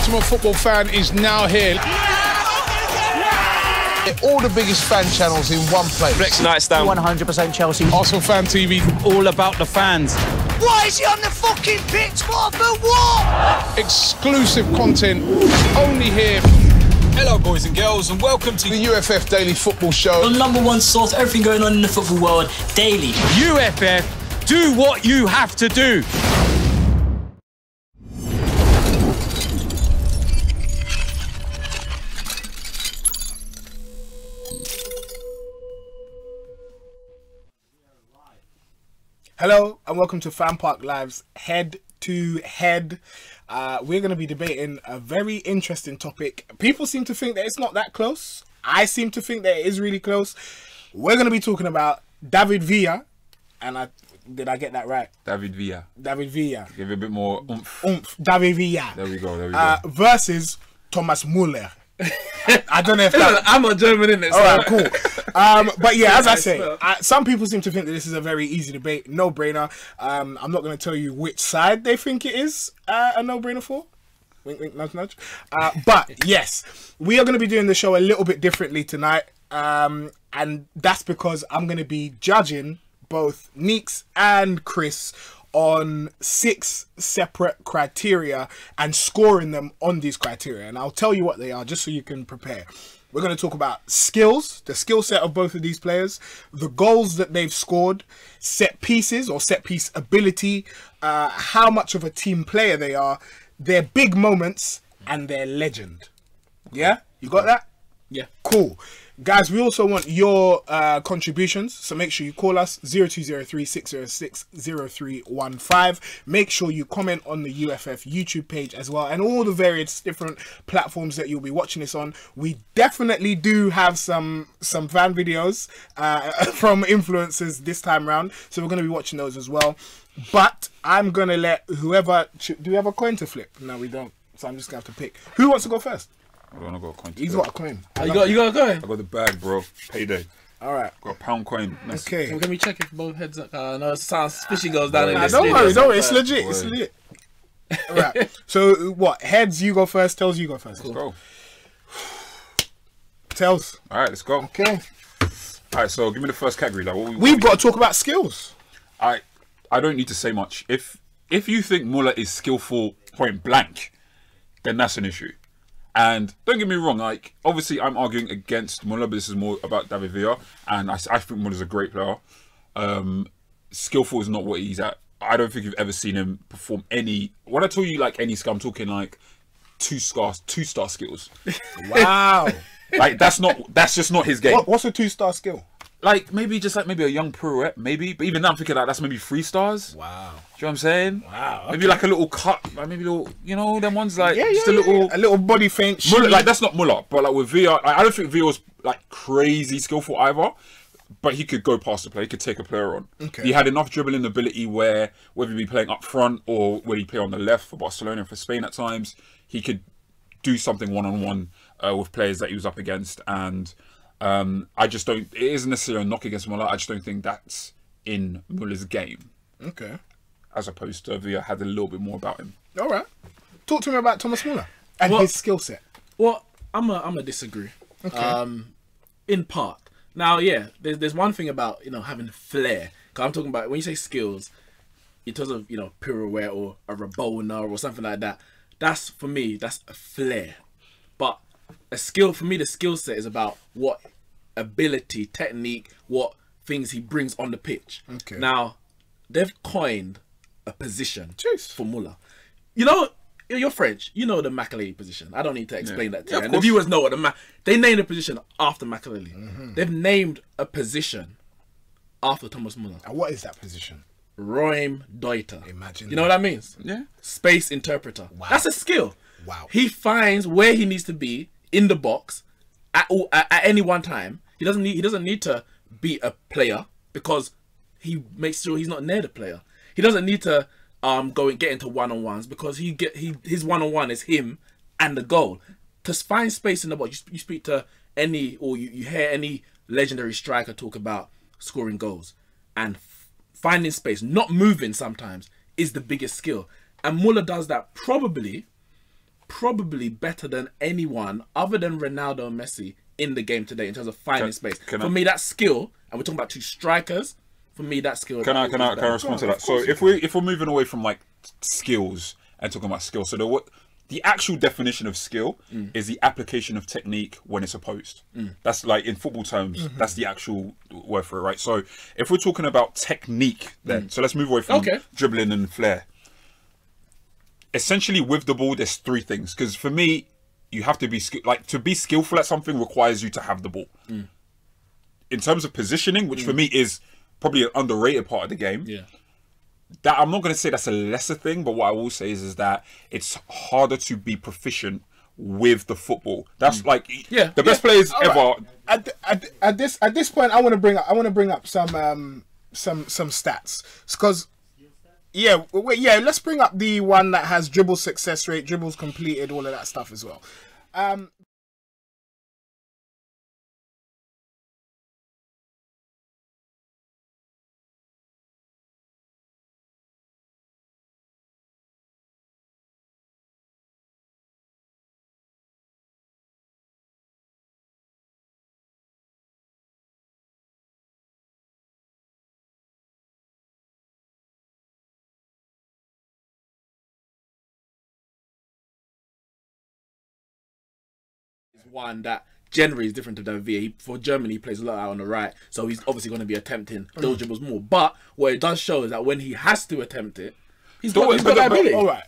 ultimate football fan is now here. All the biggest fan channels in one place. Next night stand. 100% Chelsea. Arsenal Fan TV. All about the fans. Why is he on the fucking pitch? What for what? Exclusive content only here. Hello, boys and girls, and welcome to The UFF Daily Football Show. The #1 source, everything going on in the football world, daily. UFF. Do what you have to do. Hello and welcome to FanPark Live's Head to Head. We're going to be debating a very interesting topic. People seem to think that it's not that close. I seem to think that it is really close. We're going to be talking about David Villa, and did I get that right? David Villa. David Villa. Give it a bit more oomph. Oomph. David Villa. There we go. Versus Thomas Müller. I don't know if that... I'm not German in it. So. Alright, cool. But yeah, as I say, some people seem to think that this is a very easy debate, no-brainer. I'm not going to tell you which side they think it is a no-brainer for. Wink, wink, nudge, nudge. But yes, we are going to be doing the show a little bit differently tonight. And that's because I'm going to be judging both Neeks and Chris on 6 separate criteria and scoring them on these criteria, and I'll tell you what they are just so you can prepare. We're going to talk about skills, the skill set of both of these players, the goals that they've scored, set pieces or set piece ability, how much of a team player they are, their big moments, and their legend. Yeah, you got that? Yeah, cool. Guys, we also want your contributions, so make sure you call us 0203 606 0315. Make sure you comment on the UFF YouTube page as well, and all the various different platforms that you'll be watching this on. We definitely do have some fan videos from influencers this time round, so we're going to be watching those as well. But I'm going to let whoever... Do we have a coin to flip? No, we don't, so I'm just going to have to pick. Who wants to go first? I don't got a coin. He's got a coin. You got a coin? I got the bag, bro. Payday. Alright. Got a £1 coin. Nice. Okay. Well, can we check if both heads are... no, it sounds fishy goes down in this. Don't worry. It's legit. It's legit. Alright. So, what? Heads, you go first. Tails, you go first. Let's go. Tails. Alright, let's go. Okay. Alright, so give me the first category. Like, We've got to talk about skills. I don't need to say much. If you think Müller is skillful point blank, then that's an issue. And don't get me wrong, like, obviously I'm arguing against Müller, but this is more about David Villa, and I think Müller's a great player. Skillful is not what he's at. I don't think you've ever seen him perform any... When I tell you, like, any skill, I'm talking, like, two-star skills. Wow. Like, that's just not his game. What's a 2-star skill? Like, maybe just, like, maybe a young pirouette, maybe. But even now I'm thinking, like, that's maybe 3 stars. Wow. Do you know what I'm saying? Wow. Okay. Maybe like a little cut, like maybe a little, you know, them ones like a little body feint. Müller, like that's not Müller, but like with Villa, I don't think Villa was like crazy skillful either, but he could go past the play, he could take a player on. Okay. He had enough dribbling ability where whether he be playing up front or whether he play on the left for Barcelona and for Spain at times, he could do something one-on-one with players that he was up against. And I just don't. It isn't necessarily a knock against Müller. I just don't think that's in Müller's game. Okay. As opposed to Villa had a little bit more about him. All right. Talk to me about Thomas Müller and his skill set. Well, I'm a disagree. Okay. In part. Now, yeah, there's one thing about, you know, having flair. Because I'm talking about when you say skills, in terms of, you know, pirouette or a Rabona or something like that. That's, for me, that's a flair. But a skill, for me, the skill set is about what ability, technique, what things he brings on the pitch. Okay. Now, they've coined a position for Müller. You know, you're French. You know the Makelele position. I don't need to explain that to you. And the viewers know what they named a position after Makelele. They've named a position after Thomas Müller. And what is that position? Räumdeuter. Imagine. You know what that means? Yeah. Space interpreter. Wow. That's a skill. Wow. He finds where he needs to be in the box at any one time. He doesn't need to be a player because he makes sure he's not near the player. He doesn't need to go and get into one-on-ones because his one-on-one is him and the goal. To find space in the box, you speak to any, or you hear any legendary striker talk about scoring goals, and finding space, not moving sometimes, is the biggest skill. And Müller does that probably probably better than anyone other than Ronaldo and Messi in the game today in terms of finding space. For me, that skill, and we're talking about two strikers. For me, that skill. Can I respond to that? So if we're moving away from like skills and talking about skill, so the actual definition of skill is the application of technique when it's opposed. That's like in football terms, that's the actual word for it, right? So if we're talking about technique then, so let's move away from dribbling and flair. Essentially with the ball, there's three things. Because for me, you have to be, to be skillful at something requires you to have the ball. In terms of positioning, which for me is probably an underrated part of the game. That I'm not going to say that's a lesser thing, but what I will say is that it's harder to be proficient with the football. That's like the best players ever. Right. At this point, I want to bring up some stats because let's bring up the one that has dribble success rate, dribbles completed, all of that stuff as well. One that generally is different to David Villa. For Germany, he plays a lot out on the right, so he's obviously going to be attempting those dribbles more. But what it does show is that when he has to attempt it, he's got that ability. All right,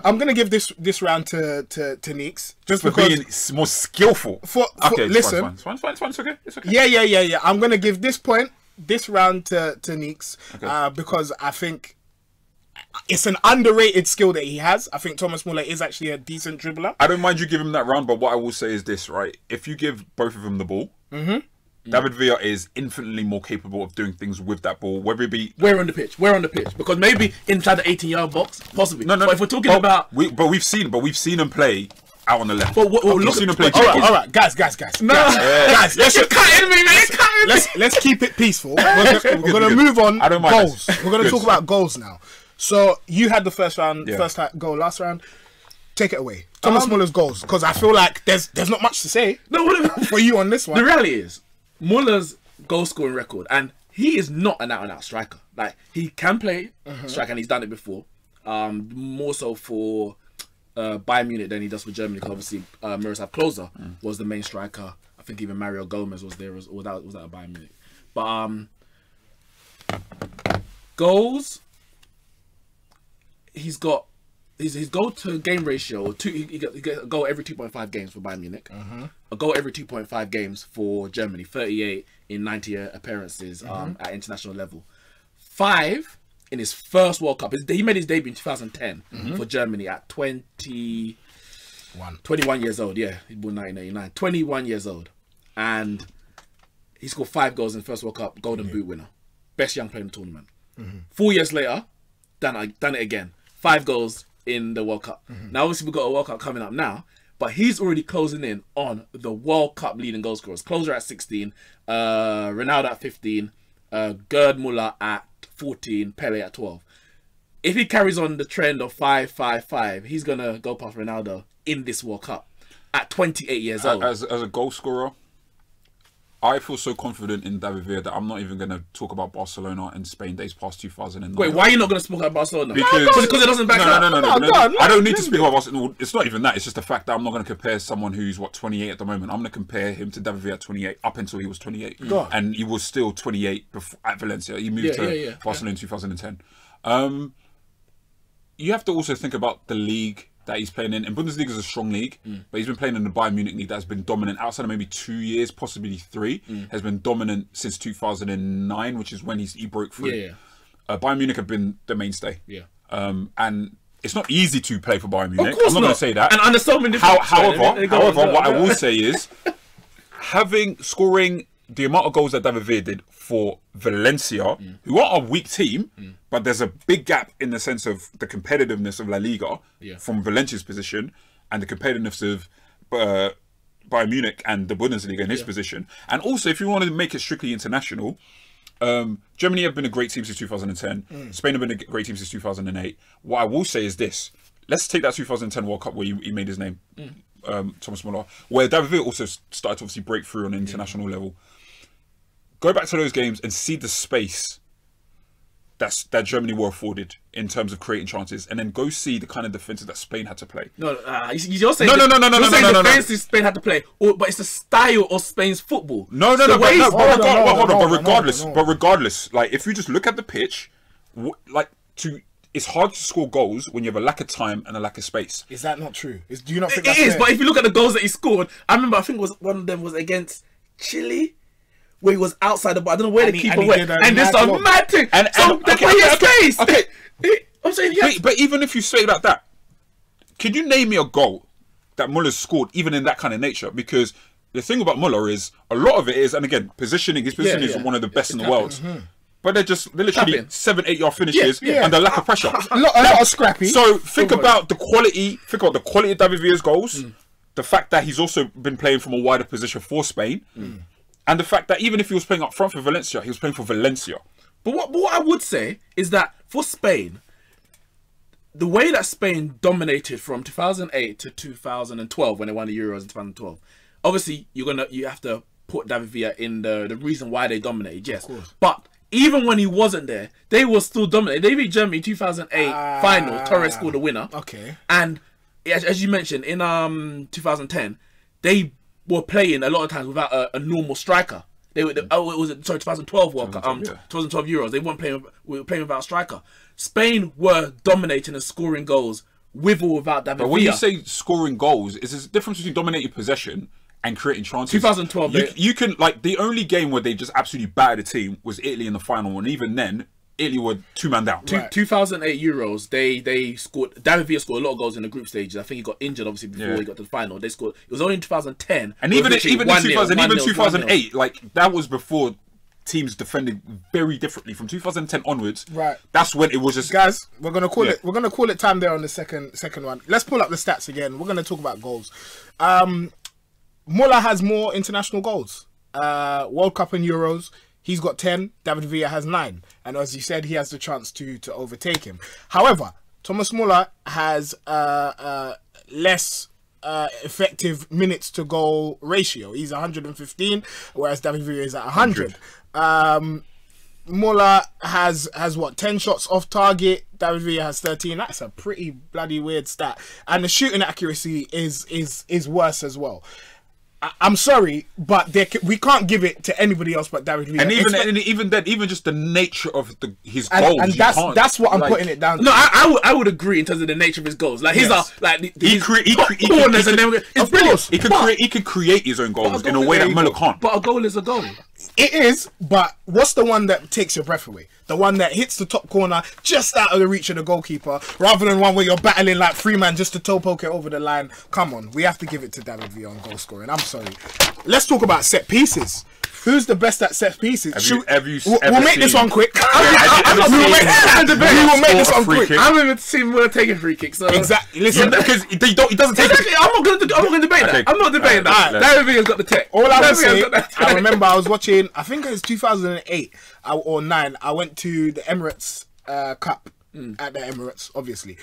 I'm going to give this round to Neeks just for because being more skillful. Listen, it's fine. It's okay. It's okay. Yeah. I'm going to give this round to Neeks because I think it's an underrated skill that he has. I think Thomas Müller is actually a decent dribbler. I don't mind you giving him that round, but what I will say is this, right? If you give both of them the ball, David Villa is infinitely more capable of doing things with that ball, whether it be... Where on the pitch? Because maybe inside the 18-yard box, possibly. No. But if we're talking about... We've seen him play out on the left. We've seen him play... All right, guys. No. Guys, you're cutting me, man. Let's keep it peaceful. We're going to move on. I don't mind goals. We're going to talk about goals now. So you had the first goal last round. Take it away. Thomas Müller's goals, because I feel like there's not much to say for you on this one. The reality is, Müller's goal scoring record, and he is not an out-and-out striker. Like, he can play striker, and he's done it before. More so for Bayern Munich than he does for Germany, because obviously Miroslav Klose was the main striker. I think even Mario Gomez was there, or was that a Bayern Munich? But goals... He's got his goal to game ratio. He got a goal every 2.5 games for Bayern Munich. A goal every 2.5 games for Germany. 38 in 90 appearances at international level. 5 in his first World Cup. He made his debut in 2010 for Germany at 21 years old. Yeah, he born 1989. 21 years old, and he scored 5 goals in the first World Cup. Golden Boot winner, best young player in the tournament. 4 years later, done it again. 5 goals in the World Cup. Now, obviously, we've got a World Cup coming up now, but he's already closing in on the World Cup leading goal scorers. Klose at 16, Ronaldo at 15, Gerd Müller at 14, Pele at 12. If he carries on the trend of 5-5-5, he's going to go past Ronaldo in this World Cup at 28 years old. As a goal scorer, I feel so confident in David Villa that I'm not even going to talk about Barcelona and Spain days past 2009. Wait, why are you not going to speak about Barcelona? Because it doesn't back up. No. I don't need to speak about Barcelona. It's not even that. It's just the fact that I'm not going to compare someone who's, 28 at the moment. I'm going to compare him to David Villa at 28 up until he was 28. And he was still 28 before, at Valencia. He moved to Barcelona in 2010. You have to also think about the league that he's playing in. And Bundesliga is a strong league, but he's been playing in the Bayern Munich league that's been dominant outside of maybe 2 years, possibly 3, has been dominant since 2009, which is when he broke through. Bayern Munich have been the mainstay. And it's not easy to play for Bayern Munich. I'm not going to say that. And under so many however, what I will say is scoring the amount of goals that David Villa did for Valencia, who are a weak team, but there's a big gap in the sense of the competitiveness of La Liga from Valencia's position and the competitiveness of Bayern Munich and the Bundesliga in his position. And also, if you want to make it strictly international, Germany have been a great team since 2010. Spain have been a great team since 2008. What I will say is this. let's take that 2010 World Cup where he made his name, Thomas Müller, where David Villa also started to obviously break through on an international level. Go back to those games and see the space that Germany were afforded in terms of creating chances, and then go see the kind of defenses that Spain had to play. You're saying No. defenses Spain had to play, but it's the style of Spain's football. But regardless, like if you just look at the pitch, it's hard to score goals when you have a lack of time and a lack of space. Is that not true? Do you not think it is? But if you look at the goals that he scored, I think it was one of them was against Chile, where he was outside the ball. I don't know where the keeper went, and this a mad thing. And the way he stays. Okay. I'm saying yes. But even if you say like that, could you name me a goal that Müller scored, even in that kind of nature? Because the thing about Müller is a lot of it is, and again, positioning. His positioning is one of the best in the world. But they're literally 7-8 yard finishes under lack of pressure. A lot of scrappy. So think about the quality. Think about the quality of David Villa's goals. The fact that he's also been playing from a wider position for Spain. And the fact that even if he was playing up front for Valencia, he was playing for Valencia. But what I would say is that for Spain, the way that Spain dominated from 2008 to 2012 when they won the Euros in 2012, obviously you have to put David Villa in the reason why they dominated, yes. But even when he wasn't there, they were still dominating. They beat Germany in 2008 final. Torres scored the winner. Okay. And as you mentioned, in 2010, they were playing a lot of times without a normal striker. It was 2012 World Cup, 2012 Euros. They weren't playing without a striker. Spain were dominating and scoring goals with or without David Villa. But when you say scoring goals, is a difference between dominating possession and creating chances. 2012. You can the only game where they just absolutely battered a team was Italy in the final, and even then, Italy were 2-man down. 2008 Euros, they scored. David Villa scored a lot of goals in the group stages. I think he got injured obviously before he got to the final. They scored. It was only in 2010, and even in 2008, that was before teams defended very differently. From 2010 onwards, that's when it was just. Guys, we're gonna call it. We're gonna call it time there on the second one. Let's pull up the stats again. We're gonna talk about goals. Müller has more international goals. World Cup and Euros. He's got 10. David Villa has 9. And as you said, he has the chance to overtake him. However, Thomas Müller has less effective minutes to goal ratio. He's 115, whereas David Villa is at 100. Müller has what, 10 shots off target. David Villa has 13. That's a pretty bloody weird stat. And the shooting accuracy is worse as well. I'm sorry, but we can't give it to anybody else but David Villa. And even just the nature of his goals, and that's what I'm putting it down to. No, I would agree in terms of the nature of his goals. Like he could create his own goals in a way that Müller can't. But a goal is a goal. It is, but what's the one that takes your breath away? The one that hits the top corner just out of the reach of the goalkeeper, rather than one where you're battling like 3 man just to toe poke it over the line. Come on, we have to give it to David Villa on goal scoring. I'm sorry. Let's talk about set pieces. Who's the best at set pieces? We'll make this one quick. We will make this one quick. I haven't even seen Müller taking free kicks. So. Exactly. Listen, because he doesn't take. Exactly. I'm not going to debate that. I'm not debating that. David Villa's got the tech. All I will say, I remember I was watching. I think it was 2008 or 9. I went to the Emirates Cup at the Emirates, obviously,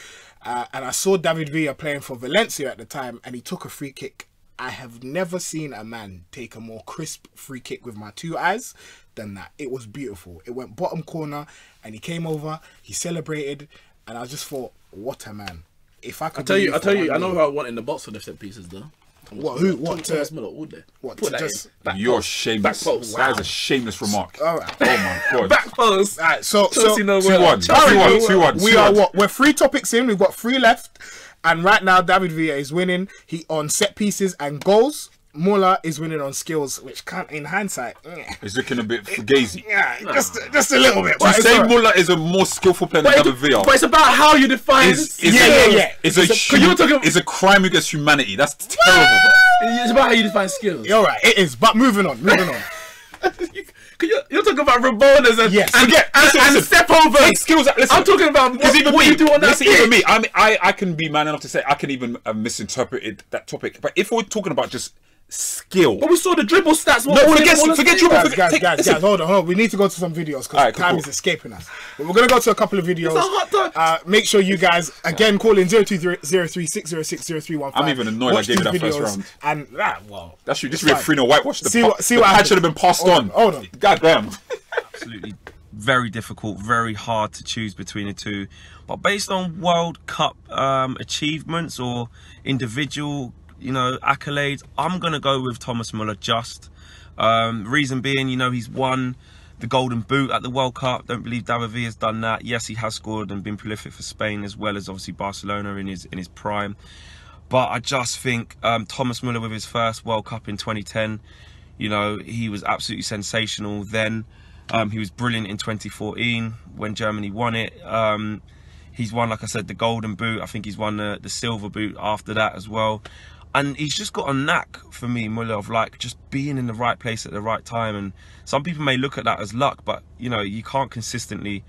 and I saw David Villa playing for Valencia at the time, and he took a free kick. I have never seen a man take a more crisp free kick with my 2 eyes than that. It was beautiful. It went bottom corner and he came over, he celebrated, and I just thought, what a man. If I could I tell you, I know who I want in the box for the set pieces though. Thomas Müller all day. What Put to just you're shameless. That is a shameless remark. All right. Oh my god. Back post. All right, so 2-1. We are what? We're 3 topics in. We've got 3 left. And right now, David Villa is winning. He on set pieces and goals. Müller is winning on skills, which can't, in hindsight, it's looking a bit fugazi. Just a little bit. To say Müller is a more skillful player than David Villa, but it's about how you define. It's a crime against humanity. That's terrible. It's about how you define skills. You're right. It is. But moving on. You're talking about Rabonas and step over skills. Listen, I'm talking about what you do on that pitch. Even me, I can be man enough to say I can even misinterpret that topic. But if we're talking about just skill. But we saw the dribble stats. No, forget dribble. Guys, hold on. We need to go to some videos because time is escaping us. But we're going to go to a couple of videos. Make sure you guys, again, call in 020360600315. I'm even annoyed I gave you that first round. And, well... This should be a 3-0 whitewash. See what pad should have been passed on. Hold on. God damn. Absolutely very difficult, very hard to choose between the two. But based on World Cup achievements or individual, accolades, I'm going to go with Thomas Müller just. Reason being, he's won the Golden Boot at the World Cup. Don't believe David Villa has done that. Yes, he has scored and been prolific for Spain as well as obviously Barcelona in his prime. But I just think Thomas Müller with his first World Cup in 2010, he was absolutely sensational then. He was brilliant in 2014 when Germany won it. He's won, like I said, the Golden Boot. I think he's won the Silver Boot after that as well. And he's just got a knack for me, Müller, of just being in the right place at the right time. And some people may look at that as luck, but you can't consistently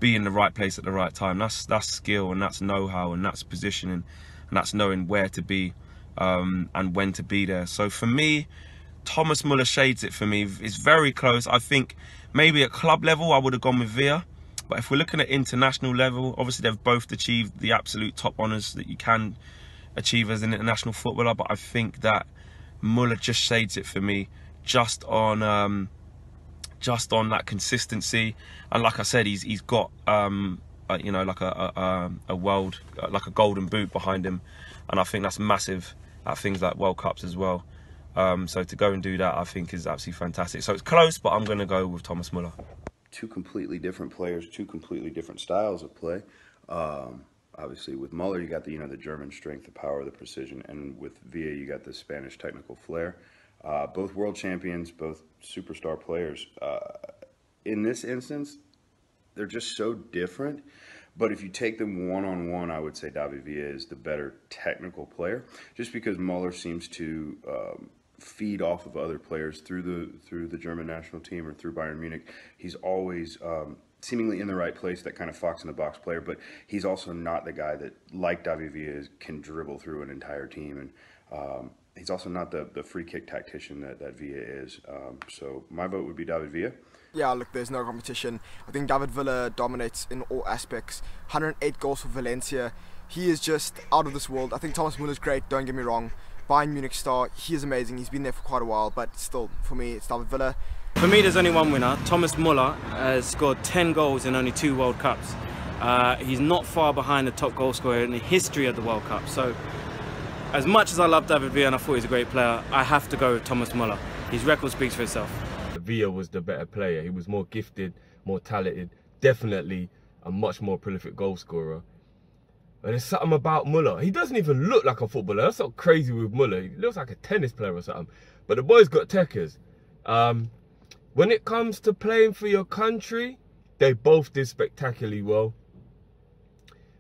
be in the right place at the right time. That's skill, and that's know-how, and that's positioning, and that's knowing where to be and when to be there. So for me, Thomas Müller shades it for me. It's very close. I think maybe at club level I would have gone with Villa, but if we're looking at international level, obviously they've both achieved the absolute top honours that you can achieve as an international footballer, but I think that Müller just shades it for me, just on that consistency. And like I said, he's got like a world, like a Golden Boot behind him, and I think that's massive at things like World Cups as well. So to go and do that, I think is absolutely fantastic. So it's close, but I'm going to go with Thomas Müller. Two completely different players, two completely different styles of play. Obviously, with Müller, you got the the German strength, the power, the precision, and with Villa, you got the Spanish technical flair. Both world champions, both superstar players. In this instance, they're just so different. But if you take them one-on-one, I would say David Villa is the better technical player, just because Müller seems to feed off of other players through the German national team or through Bayern Munich. He's always seemingly in the right place, that kind of fox-in-the-box player, but he's also not the guy that, like David Villa is, can dribble through an entire team. And he's also not the free kick tactician that Villa is. So my vote would be David Villa. Yeah, look, there's no competition. I think David Villa dominates in all aspects. 108 goals for Valencia. He is just out of this world. I think Thomas Müller's great, don't get me wrong. Bayern Munich star, he is amazing. He's been there for quite a while, but still, for me, it's David Villa. For me, there's only one winner. Thomas Müller has scored 10 goals in only 2 World Cups. He's not far behind the top goal scorer in the history of the World Cup. So, as much as I love David Villa and I thought he's a great player, I have to go with Thomas Müller. His record speaks for itself. Villa was the better player. He was more gifted, more talented, definitely a much more prolific goal scorer. But there's something about Müller. He doesn't even look like a footballer. That's so crazy with Müller. He looks like a tennis player or something. But the boy's got techers. When it comes to playing for your country, they both did spectacularly well.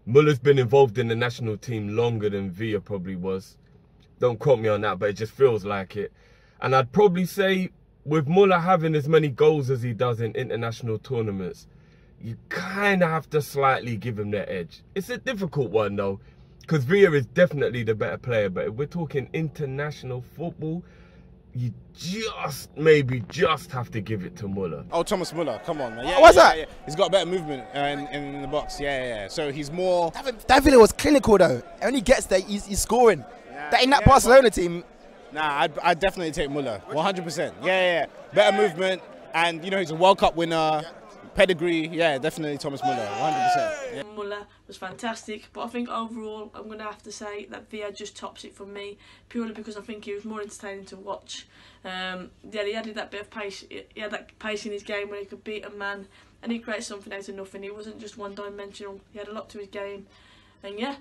Müller's been involved in the national team longer than Villa probably was. Don't quote me on that, but it just feels like it. And I'd probably say, with Müller having as many goals as he does in international tournaments, you kind of have to slightly give him the edge. It's a difficult one though, because Villa is definitely the better player, but if we're talking international football, you maybe just have to give it to Müller. Oh, Thomas Müller, come on, man. Yeah, what's that? Yeah. He's got better movement in the box. Yeah. So he's more... David Villa was clinical though. When he gets there, he's scoring. In that Barcelona team... Nah, I'd definitely take Müller, 100%. Yeah. Better movement, and he's a World Cup winner, pedigree. Yeah, definitely Thomas Müller, 100%. Yeah. Müller was fantastic, but I think overall I'm going to have to say that Villa just tops it for me, purely because I think he was more entertaining to watch. Yeah, he added that bit of pace. He had that pace in his game where he could beat a man, and he created something out of nothing. He wasn't just one-dimensional. He had a lot to his game, and yeah,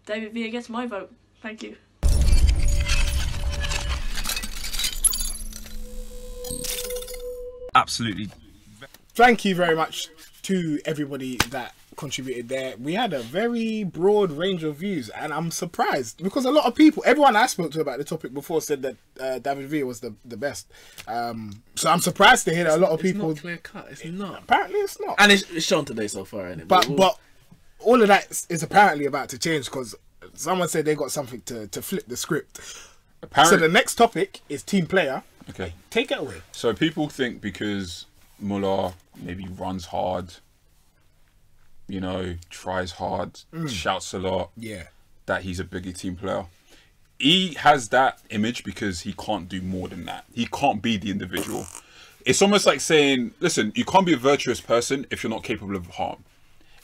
David Villa gets my vote. Thank you. Absolutely. Thank you very much to everybody that contributed there. We had a very broad range of views, and I'm surprised because a lot of people, everyone I spoke to about the topic before, said that David Villa was the best. So I'm surprised to hear that a lot of people. It's not clear cut. It's not. Apparently, it's not. And it's shown today so far, isn't it? But all of that is apparently about to change because someone said they got something to flip the script. Apparently, So the next topic is team player. okay. Take it away. So people think because Müller maybe runs hard, you know, tries hard, shouts a lot, Yeah. that he's a bigger team player. He has that image because he can't do more than that. He can't be the individual. It's almost like saying, listen, you can't be a virtuous person if you're not capable of harm.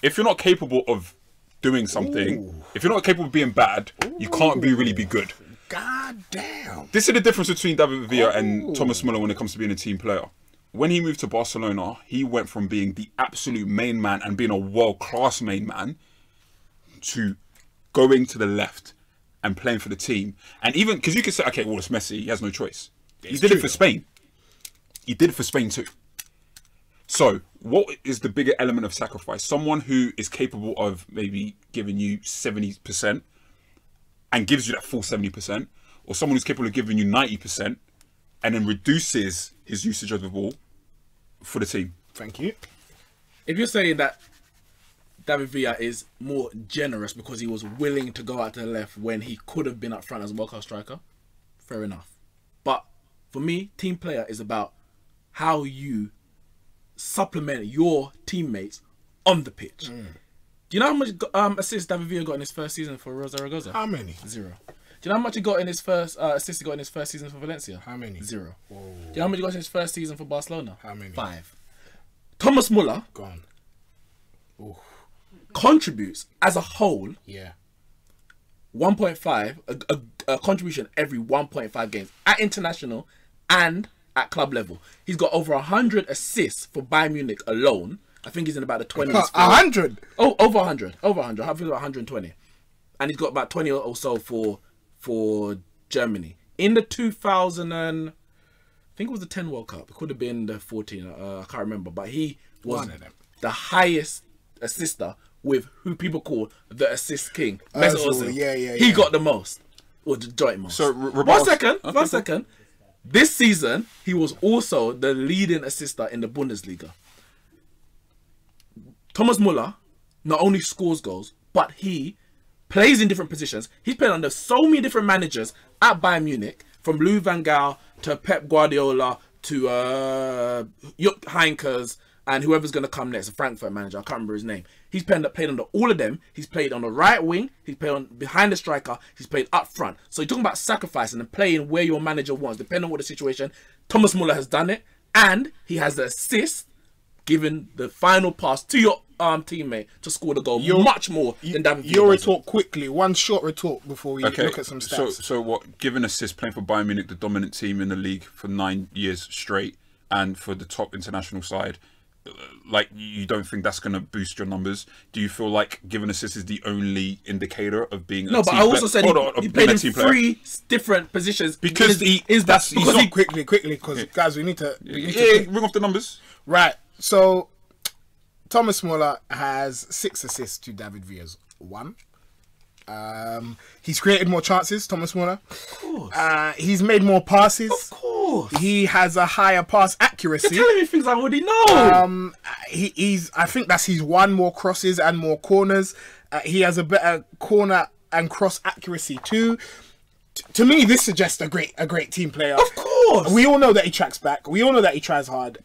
If you're not capable of doing something, if you're not capable of being bad, you can't really be good. God damn. This is the difference between David Villa and Thomas Müller when it comes to being a team player. When he moved to Barcelona, he went from being the absolute main man and being a world-class main man to going to the left and playing for the team. And even, because you could say, okay, well, it's Messi, he has no choice. He did it for Spain. He did it for Spain too. So, what is the bigger element of sacrifice? Someone who is capable of maybe giving you 70% and gives you that full 70%, or someone who's capable of giving you 90% and then reduces his usage of the ball for the team. Thank you. If you're saying that David Villa is more generous because he was willing to go out to the left when he could have been up front as a world-class striker, fair enough. But for me, team player is about how you supplement your teammates on the pitch. Do you know how much assists David Villa got in his first season for Zaragoza? How many? 0. Do you know how much he got in his first assists he got in his first season for Valencia? How many? 0. Do you know how much he got in his first season for Barcelona? How many? 5. Thomas Müller Gone. Ooh. contributes as a whole Yeah. 1.5 a contribution every 1.5 games at international and at club level. He's got over 100 assists for Bayern Munich alone. I think he's in about the 20s. 100? Oh, over 100. Over 100. I think about 120. And he's got about 20 or so for Germany. In the 2000 and... I think it was the 10 World Cup. It could have been the 14. I can't remember. But he was One of them. the highest assister with who people call the assist king. Mesut Ozil. Yeah. He got the most. Or the joint most. So, One second. This season, he was also the leading assister in the Bundesliga. Thomas Müller not only scores goals, but he plays in different positions. He's played under so many different managers at Bayern Munich, from Louis van Gaal to Pep Guardiola to Jupp Heynckes and whoever's going to come next, a Frankfurt manager. I can't remember his name. He's played under all of them. He's played on the right wing. He's played on behind the striker. He's played up front. So you're talking about sacrificing and playing where your manager wants, depending on what the situation. Thomas Müller has done it, and he has the assist, giving the final pass to your teammate to score the goal much more than David Villa. Your retort quickly. One short retort before we look at some stats. So what? Given assist, playing for Bayern Munich, the dominant team in the league for 9 years straight, and for the top international side, like, you don't think that's going to boost your numbers? Do you feel like giving assist is the only indicator of being a team player? No, but I also said he played in 3 different positions because quickly, because guys, we need to ring off the numbers. Right. So Thomas Müller has 6 assists to David Villa's 1. He's created more chances, Thomas Müller. Of course. He's made more passes. Of course. He has a higher pass accuracy. You're telling me things I already know. I think that's he's won more crosses and more corners. He has a better corner and cross accuracy too. To me, this suggests a great team player. Of course. We all know that he tracks back. We all know that he tries hard.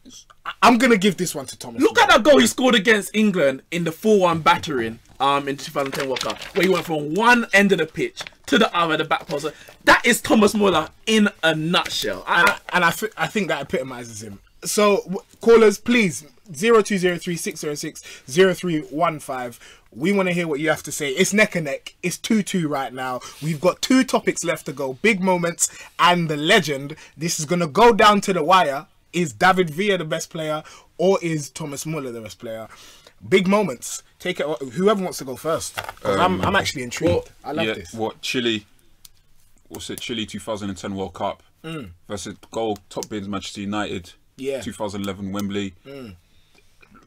I'm going to give this one to Thomas. Look at that goal he scored against England in the 4-1 battering in 2010 World Cup, where he went from one end of the pitch to the other, the back post. That is Thomas Müller in a nutshell. I think that epitomises him. So, callers, please, 0203 606 0315. We want to hear what you have to say. It's neck and neck. It's 2-2 right now. We've got 2 topics left to go. Big moments and the legend. This is going to go down to the wire. Is David Villa the best player, or is Thomas Müller the best player? Big moments. Take it. Whoever wants to go first. I'm actually intrigued. I love this. What, Chile? What's it? Chile 2010 World Cup versus goal top bins Manchester United. Yeah. 2011 Wembley.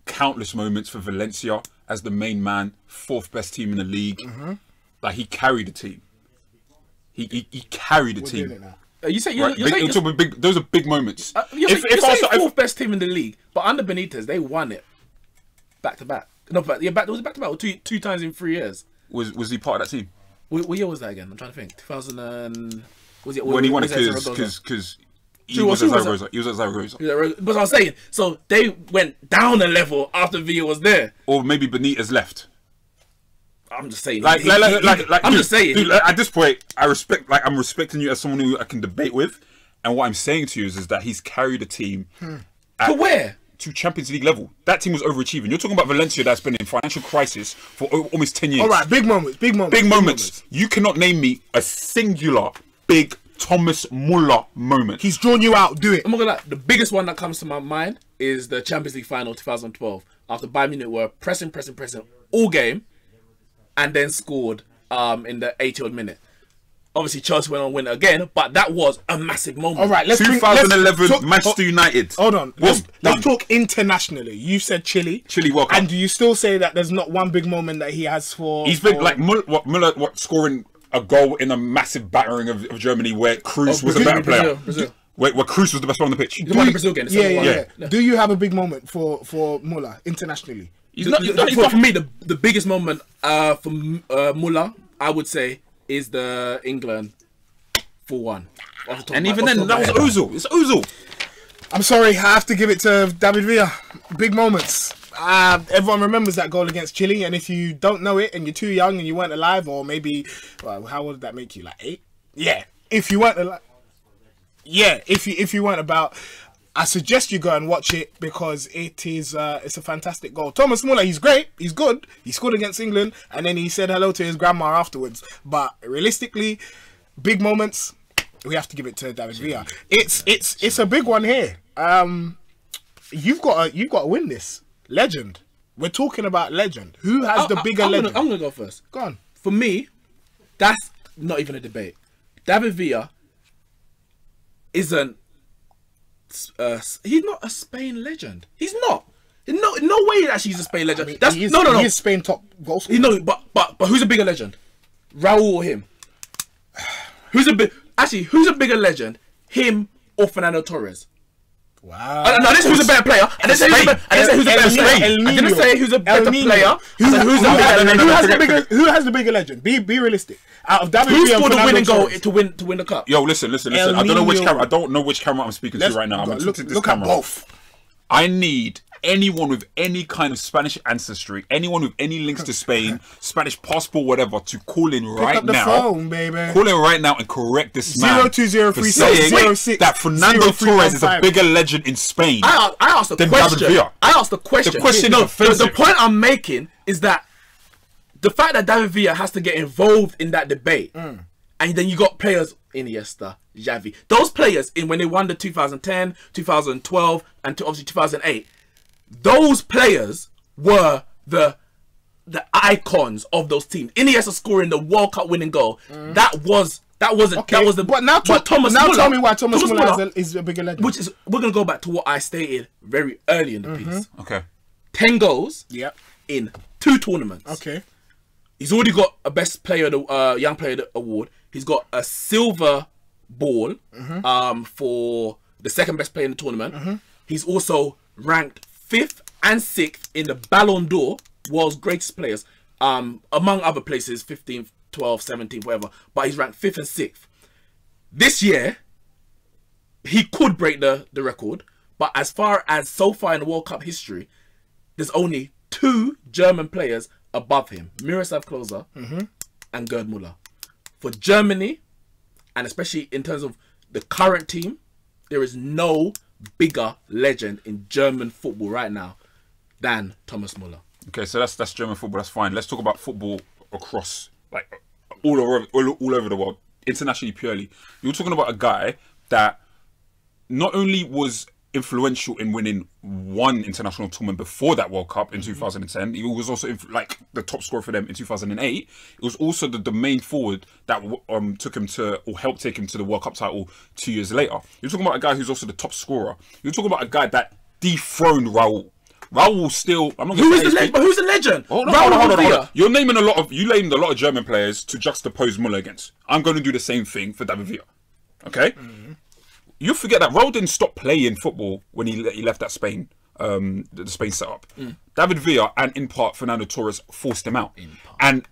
Countless moments for Valencia as the main man, 4th best team in the league. Like, he carried the team. He carried the team. You say those are big moments. You're saying 4th best team in the league, but under Benitez they won it back to back. No, but was it back to back or two times in 3 years? Was he part of that team? What year was that again? I'm trying to think. 2000 and Was it when he won it Zaragoza? because he was at Zaragoza. He was at Zaragoza. But I'm saying, so they went down a level after Villa was there. Or maybe Benitez left. I'm just saying. I'm just saying. Dude, at this point, I'm respecting you as someone who I can debate with, and what I'm saying to you is that he's carried a team to where? To Champions League level. That team was overachieving. You're talking about Valencia that's been in financial crisis for almost 10 years. All right, big moments. You cannot name me a singular big Thomas Müller moment. He's drawn you out. Do it. I'm not gonna lie. The biggest one that comes to my mind is the Champions League final 2012. After Bayern Munich were pressing all game, and then scored in the 80th minute. Obviously, Chelsea went on to win again, but that was a massive moment. All right, 2011 Manchester United. Hold on. Let's talk internationally. You said Chile. Chile World Cup. And do you still say that there's not one big moment that he has for... He's been like Müller scoring a goal in a massive battering of Germany where Cruz was a better player. Brazil. Where Cruz was the best one on the pitch. He won the Brazil game. Yeah. Do you have a big moment for Müller internationally? For me, the biggest moment for Müller, I would say, is the England 4-1. And even then, that was Ozil. It's Ozil. I'm sorry, I have to give it to David Villa. Big moments. Everyone remembers that goal against Chile, and if you don't know it and you're too young and you weren't alive, or maybe, well, how old did that make you? Like 8? Yeah. If you weren't alive, if you weren't about, I suggest you go and watch it because it's a fantastic goal. Thomas Müller, he's great, he's good. He scored against England, and then he said hello to his grandma afterwards. But realistically, big moments, we have to give it to David Villa. It's a big one here. You've got to win this. Legend. We're talking about legend. Who has the bigger legend? I'm gonna go first. Go on. For me, that's not even a debate. David Villa isn't. He's not a Spain legend. He's not. In no way that he's a Spain legend. He is Spain top goal scorer. But who's a bigger legend? Raul or him? Who's a bigger legend? Him or Fernando Torres? Wow. No, this who's a better player. I didn't say who's a better player. I didn't say who's a better player. Who has the bigger legend? Be realistic. Out of David Who Villa scored the winning goal Torres? to win the cup? Yo, listen. I don't know which camera I'm speaking to right now. I'm look at both. I need anyone with any kind of Spanish ancestry, anyone with any links to Spain, Spanish passport, whatever, to call in right Pick up the now. phone, baby. Call in right now and correct this man 02036 for saying 06 that Fernando Torres is a bigger legend in Spain. I asked the question. The point I'm making is that the fact that David Villa has to get involved in that debate, and then you got players Iniesta, Xavi, those players when they won the 2010, 2012, and obviously 2008. Those players were the icons of those teams. Iniesta scoring the World Cup winning goal. That was the. But now tell me why Thomas Müller is a bigger legend. Which is, we're gonna go back to what I stated very early in the piece. Okay. 10 goals. Yeah. In 2 tournaments. Okay. He's already got a best player, young player award. He's got a silver ball for the second best player in the tournament. He's also ranked 5th and 6th in the Ballon d'Or, world's greatest players, among other places, 15th, 12th, 17th, whatever. But he's ranked 5th and 6th. This year, he could break the record, but as far as so far in the World Cup history, there's only 2 German players above him, Miroslav Klose and Gerd Müller. For Germany, and especially in terms of the current team, there is no bigger legend in German football right now than Thomas Müller. Okay, so that's German football. That's fine. Let's talk about football across, like, all over the world, internationally purely. You're talking about a guy that not only was influential in winning 1 international tournament before that World Cup in 2010. He was also like the top scorer for them in 2008. It was also the main forward that took him to, or helped take him to, the World Cup title 2 years later. You're talking about a guy who's also the top scorer. You're talking about a guy that dethroned Raul. Raul still. I'm not going to say but who's the legend? Hold on. You named a lot of German players to juxtapose Müller against. I'm going to do the same thing for David Villa. Okay. You forget that Raul didn't stop playing football when he left that Spain, the Spain setup. David Villa and in part Fernando Torres forced him out, and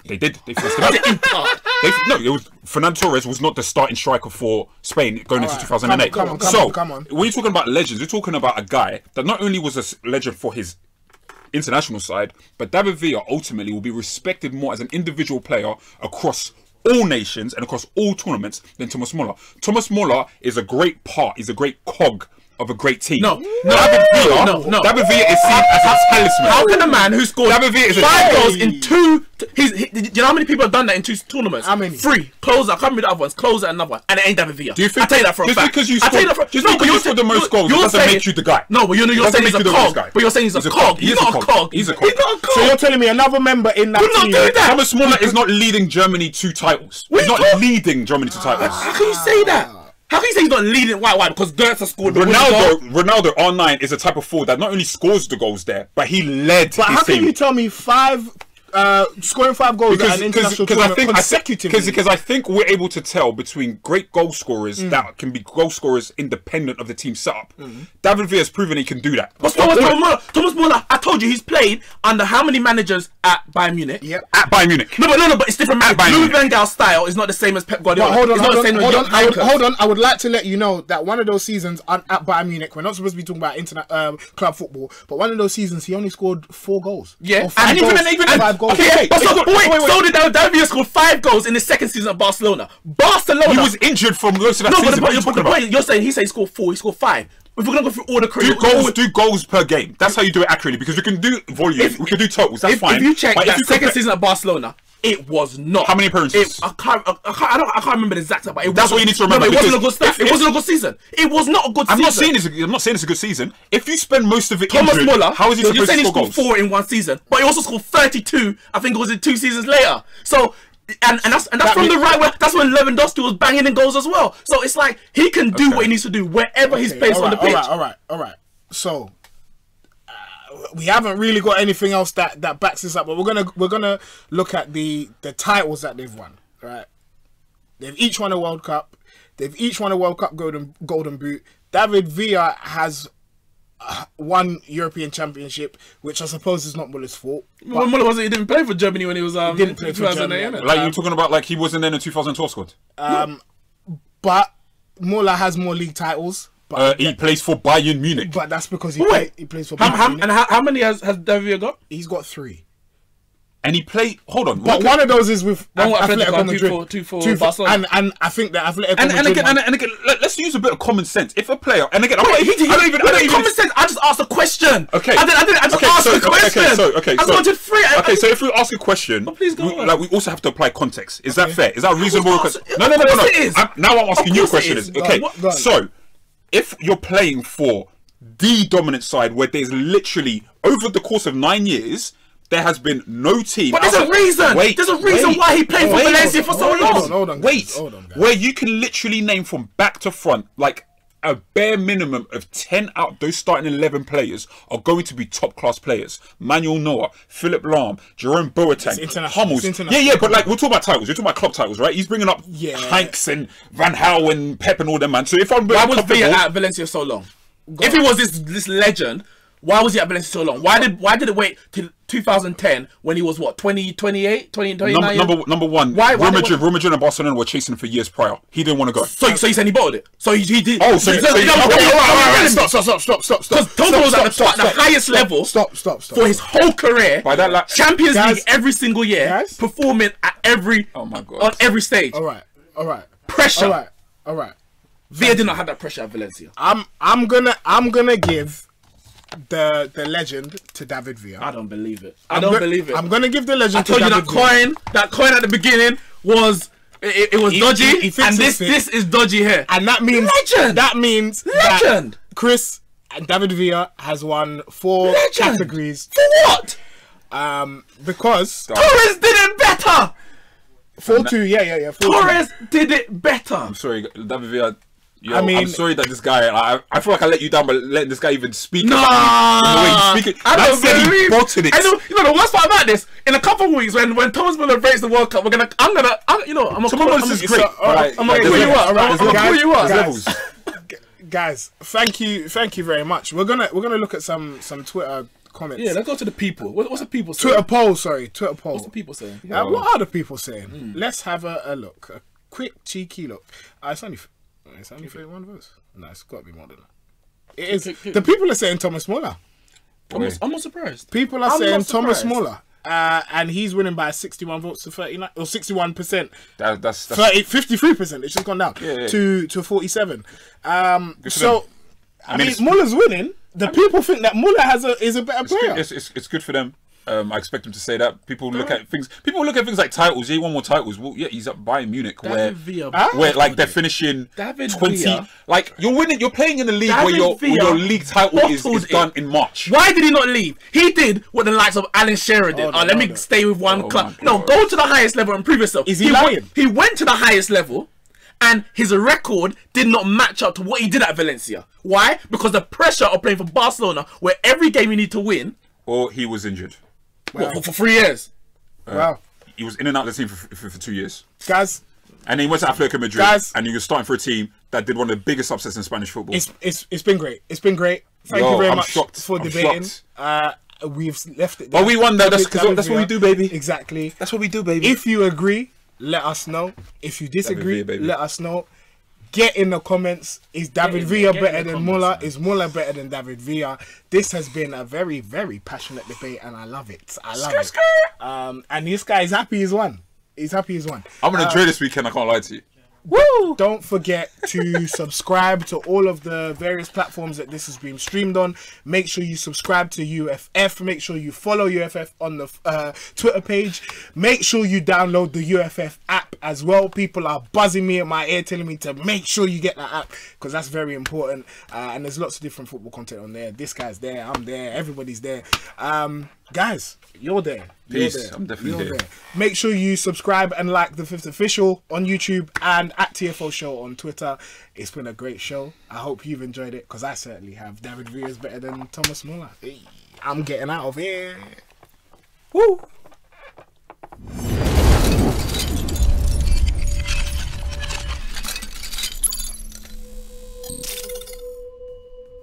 they did. They forced him out. No, it was Fernando Torres was not the starting striker for Spain going into 2008. Come on. When you're talking about legends, you're talking about a guy that not only was a legend for his international side, but David Villa ultimately will be respected more as an individual player across all nations and across all tournaments than Thomas Müller. Thomas Müller is a great part, he's a great cog of a great team. No. David Villa is seen as a talisman. How can a man who scored David Villa is 5 goals in 2... do you know how many people have done that in 2 tournaments? How many? 3. Closer. I can't remember the other ones. Closer and another one. And it ain't David Villa. Do you think, I tell you that for a just fact. because you scored the most goals, it doesn't make you the guy. No, but you're saying he's a cog. But you're saying he's a cog. He's not a cog. He's a cog. So you're telling me another member in that team... Thomas Müller is not leading Germany to titles. He's not leading Germany to titles. How can you say that? How can you say he's not leading? Why? Because Gertz has scored the Ronaldo R9 is a type of forward that not only scores the goals there, but he led But his how team. can you tell me scoring 5 goals at an international tournament consecutively? Because I think we're able to tell between great goal scorers that can be goal scorers independent of the team setup. David Villa has proven he can do that. Thomas Müller, I told you he's played under how many managers at Bayern Munich? Yep. At Bayern Munich. No, but it's different. Louis Van Gaal's style is not the same as Pep Guardiola. But hold It's on. I would like to let you know that one of those seasons at Bayern Munich, we're not supposed to be talking about club football, but one of those seasons he only scored 4 goals. Yeah, and even 5 goals. Okay, so did David Villa score 5 goals in the second season at Barcelona. He was injured from most of that season. The point you're saying, he said he scored 4, he scored 5. If we're gonna go through all the career, do goals per game. That's how you do it accurately, because we can do volume, we can do totals. That's fine. If you check that second season at Barcelona, it was not. How many appearances? I can't remember the exact number. That's what you need to remember. No, it wasn't a good stat. It wasn't a good season. It was not a good season. I'm not saying it's a good season. If you spend most of it Thomas injured, Müller, how is he supposed to score goals? He scored 4 in 1 season, but he also scored 32. I think it was in 2 seasons later. So. And that's from the right where that's when Lewandowski was banging in goals as well. So it's like he can do what he needs to do wherever he's placed on the pitch. All right. So we haven't really got anything else that backs this up, but we're gonna look at the titles that they've won. Right? They've each won a World Cup. They've each won a World Cup Golden Boot. David Villa has one European Championship, which I suppose is not Müller's fault. Well, Müller wasn't. He didn't play for Germany when he was. He didn't play for Germany. Like you're talking about, like he wasn't in the 2012 squad. But Müller has more league titles. But he plays for Bayern Munich. But that's because he plays for Bayern Munich. And how many has David Villa got? He's got 3. And he played. Hold on, but one of those is with Atletico Madrid. 2 for Barcelona. And I think that Atletico Madrid. And again, let's use a bit of common sense. If a player, and again, I don't even common sense. I just asked a question. Okay. I just asked a question. I wanted 3. Okay, so if we ask a question, please go on. Like we also have to apply context. Is that fair? Is that reasonable? No. It is. Now I'm asking you a question. Okay, so so if you're playing for the dominant side, where there's literally over the course of 9 years, there has been no team. But there's a reason. There's a reason why he played for Valencia for so long. Hold on, where you can literally name from back to front, like a bare minimum of 10 out those starting 11 players are going to be top class players. Manuel Neuer, Philip Lahm, Jerome Boateng, Hummels. Yeah, but like we're talking about titles. We're talking about club titles, right? He's bringing up Hanks and Van Gaal and Pep and all them, man. So if I'm why was Villa at Valencia so long? If he was this legend, why was he at Valencia so long? Why did it wait till 2010 when he was what 28, 29? Number one. Real Madrid and Barcelona were chasing him for years prior. He didn't want to go. So you saying he bottled it? So he did. Oh, Stop. Stop. Because Toto was at the highest level. Stop. For his whole career. By that, Champions League every single year, performing at every on every stage. All right. Pressure. All right. Villa did not have that pressure at Valencia. I'm gonna give the legend to David Villa. I don't believe it. I don't believe it. I'm gonna give the legend to David Villa. I told you that coin at the beginning was it was dodgy, and this is dodgy here. And that means legend. That means legend. That Chris and David Villa has won 4 categories. For what? Because Torres did it better. 4-2, yeah. 4-2. Torres did it better. I'm sorry, David Villa. Yo, I'm sorry that this guy. I feel like I let you down by letting this guy even speak. No, I don't believe. He bottled it. You know the worst part about this. In a couple of weeks, when Thomas Müller breaks the World Cup, I'm gonna pull you up. Guys, thank you very much. We're gonna look at some Twitter comments. Yeah, let's go to the people. What's the people saying? Twitter poll, sorry. Twitter poll. What's the people saying? What are the people saying? Let's have a look. A quick, cheeky look. It's only 31 votes. No, it's got to be more than that. It is. The people are saying Thomas Müller. I'm not surprised. People are saying Thomas Müller. And he's winning by 61 votes to 39 or 61%. That's 53%. It's just gone down to 47. So I mean, Müller's winning. The people think that Müller is a better player. It's good for them. I expect him to say that. People look at things. People look at things like titles. Yeah, he won more titles. Well, yeah, he's up Bayern Munich, where like they're finishing 20. Like you're winning. You're playing in the league where your league title is done in March. Why did he not leave? He did what the likes of Alan Shearer did. Let me stay with one club. No, go to the highest level and prove yourself. Is he lying? He went to the highest level, and his record did not match up to what he did at Valencia. Why? Because the pressure of playing for Barcelona, where every game you need to win. Or he was injured. What, for 3 years? Wow. He was in and out of the team for 2 years. Guys. And then he went to Atletico Madrid. And he was starting for a team that did one of the biggest upsets in Spanish football. It's been great. It's been great. Thank you very much for debating. We've left it there. But we won though. That's what we do, baby. Exactly. That's what we do, baby. If you agree, let us know. If you disagree, let us know. Get in the comments. Is David Villa better than Müller? Is Müller better than David Villa? This has been a very, very passionate debate, and I love it. I love it. And this guy is happy he's won. He's happy he's won. I'm gonna enjoy this weekend. I can't lie to you. Woo! Don't forget to subscribe to all of the various platforms that this has been streamed on. Make sure you subscribe to UFF. Make sure you follow UFF on the Twitter page. Make sure you download the UFF app as well. People are buzzing me in my ear telling me to make sure you get that app because that's very important. And there's lots of different football content on there. This guy's there. I'm there. Everybody's there. Guys, you're there. Peace. I'm definitely there. Make sure you subscribe and like the Fifth Official on YouTube and at TFO Show on Twitter. It's been a great show. I hope you've enjoyed it because I certainly have. David Villa is better than Thomas Müller. I'm getting out of here. Woo!